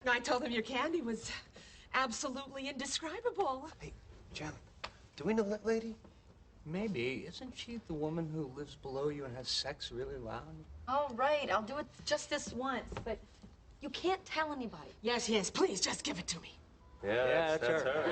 I told him your candy was absolutely indescribable. Hey, Jen, do we know that lady? Maybe. Isn't she the woman who lives below you and has sex really loud? Oh, right. I'll do it just this once, but you can't tell anybody. Yes, please, just give it to me. Yeah, that's her.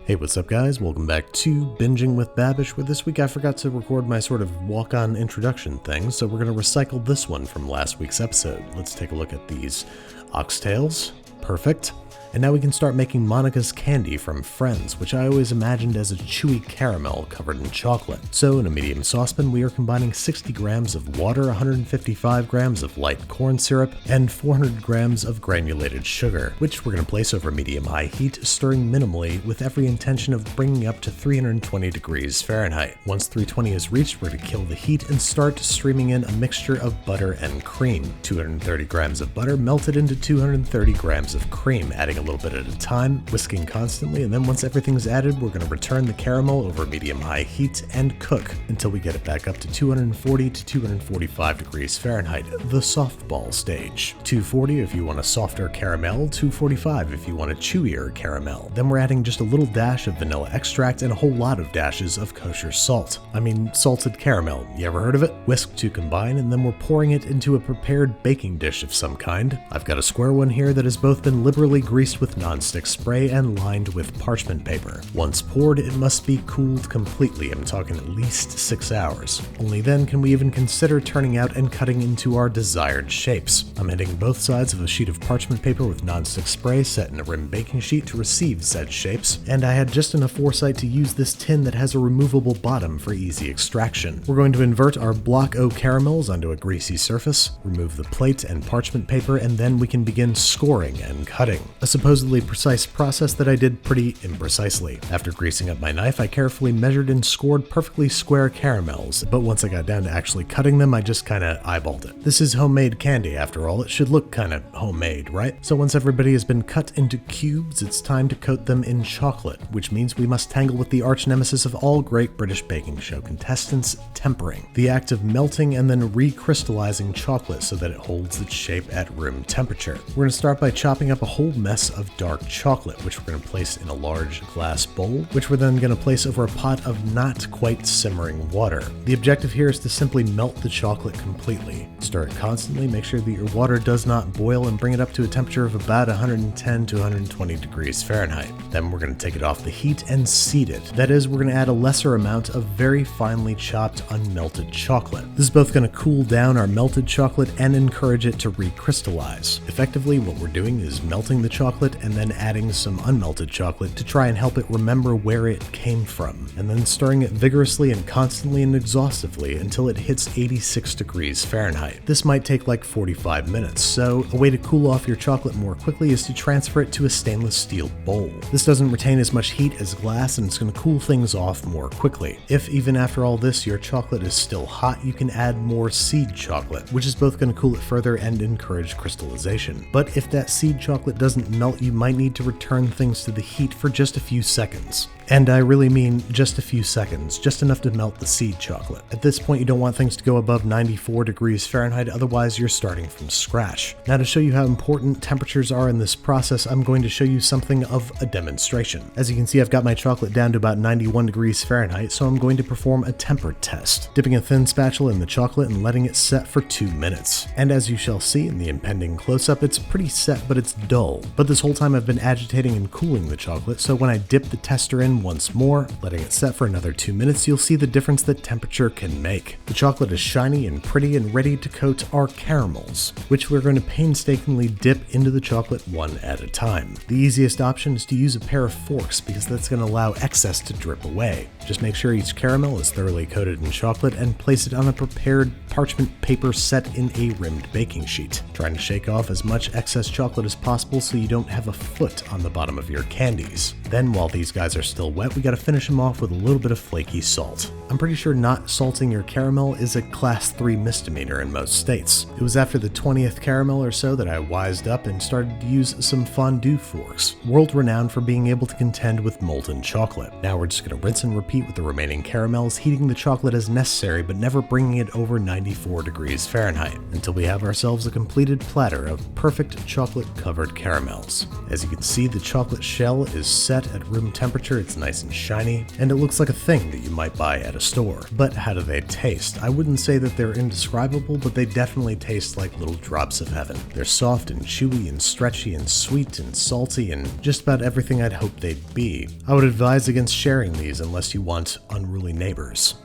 Hey, what's up guys? Welcome back to Binging with Babish, where this week I forgot to record my sort of walk-on introduction thing, so we're going to recycle this one from last week's episode. Let's take a look at these oxtails. Perfect. And now we can start making Monica's candy from Friends, which I always imagined as a chewy caramel covered in chocolate. So in a medium saucepan, we are combining 60 grams of water, 155 grams of light corn syrup, and 400 grams of granulated sugar, which we're going to place over medium-high heat, stirring minimally with every intention of bringing up to 320 degrees Fahrenheit. Once 320 is reached, we're going to kill the heat and start streaming in a mixture of butter and cream. 230 grams of butter melted into 230 grams of cream, adding a little bit at a time, whisking constantly, and then once everything's added, we're going to return the caramel over medium-high heat and cook until we get it back up to 240 to 245 degrees Fahrenheit, the softball stage. 240 if you want a softer caramel, 245 if you want a chewier caramel. Then we're adding just a little dash of vanilla extract and a whole lot of dashes of kosher salt. I mean, salted caramel. You ever heard of it? Whisk to combine, and then we're pouring it into a prepared baking dish of some kind. I've got a square one here that has both been liberally greased with non-stick spray and lined with parchment paper. Once poured, it must be cooled completely. I'm talking at least 6 hours. Only then can we even consider turning out and cutting into our desired shapes. I'm hitting both sides of a sheet of parchment paper with non-stick spray set in a rim baking sheet to receive said shapes, and I had just enough foresight to use this tin that has a removable bottom for easy extraction. We're going to invert our block O caramels onto a greasy surface, remove the plate and parchment paper, and then we can begin scoring and cutting. A supposedly precise process that I did pretty imprecisely. After greasing up my knife, I carefully measured and scored perfectly square caramels, but once I got down to actually cutting them, I just kinda eyeballed it. This is homemade candy after all, it should look kinda homemade, right? So once everybody has been cut into cubes, it's time to coat them in chocolate, which means we must tangle with the arch nemesis of all great British baking show contestants, tempering. The act of melting and then recrystallizing chocolate so that it holds its shape at room temperature. We're gonna start by chopping up a whole mess of dark chocolate, which we're going to place in a large glass bowl, which we're then going to place over a pot of not quite simmering water. The objective here is to simply melt the chocolate completely. Stir it constantly, make sure that your water does not boil, and bring it up to a temperature of about 110 to 120 degrees Fahrenheit. Then we're going to take it off the heat and seed it. That is, we're going to add a lesser amount of very finely chopped unmelted chocolate. This is both going to cool down our melted chocolate and encourage it to recrystallize. Effectively, what we're doing is melting the chocolate and then adding some unmelted chocolate to try and help it remember where it came from, and then stirring it vigorously and constantly and exhaustively until it hits 86 degrees Fahrenheit. This might take like 45 minutes, so a way to cool off your chocolate more quickly is to transfer it to a stainless steel bowl. This doesn't retain as much heat as glass, and it's going to cool things off more quickly. If even after all this your chocolate is still hot, you can add more seed chocolate, which is both going to cool it further and encourage crystallization. But if that seed chocolate doesn't melt, you might need to return things to the heat for just a few seconds. And I really mean just a few seconds, just enough to melt the seed chocolate. At this point, you don't want things to go above 94 degrees Fahrenheit, otherwise you're starting from scratch. Now, to show you how important temperatures are in this process, I'm going to show you something of a demonstration. As you can see, I've got my chocolate down to about 91 degrees Fahrenheit, so I'm going to perform a temper test, dipping a thin spatula in the chocolate and letting it set for 2 minutes. And as you shall see in the impending close-up, it's pretty set, but it's dull. But this whole time I've been agitating and cooling the chocolate, so when I dip the tester in once more, letting it set for another 2 minutes, you'll see the difference that temperature can make. The chocolate is shiny and pretty and ready to coat our caramels, which we're going to painstakingly dip into the chocolate one at a time. The easiest option is to use a pair of forks because that's going to allow excess to drip away. Just make sure each caramel is thoroughly coated in chocolate and place it on a prepared parchment paper set in a rimmed baking sheet, trying to shake off as much excess chocolate as possible so you don't have a foot on the bottom of your candies. Then, while these guys are still little wet, we gotta finish them off with a little bit of flaky salt. I'm pretty sure not salting your caramel is a class 3 misdemeanor in most states. It was after the 20th caramel or so that I wised up and started to use some fondue forks, world renowned for being able to contend with molten chocolate. Now we're just gonna rinse and repeat with the remaining caramels, heating the chocolate as necessary but never bringing it over 94 degrees Fahrenheit, until we have ourselves a completed platter of perfect chocolate covered caramels. As you can see, the chocolate shell is set at room temperature, it's nice and shiny, and it looks like a thing that you might buy at a store. But how do they taste? I wouldn't say that they're indescribable, but they definitely taste like little drops of heaven. They're soft and chewy and stretchy and sweet and salty and just about everything I'd hope they'd be. I would advise against sharing these unless you want unruly neighbors.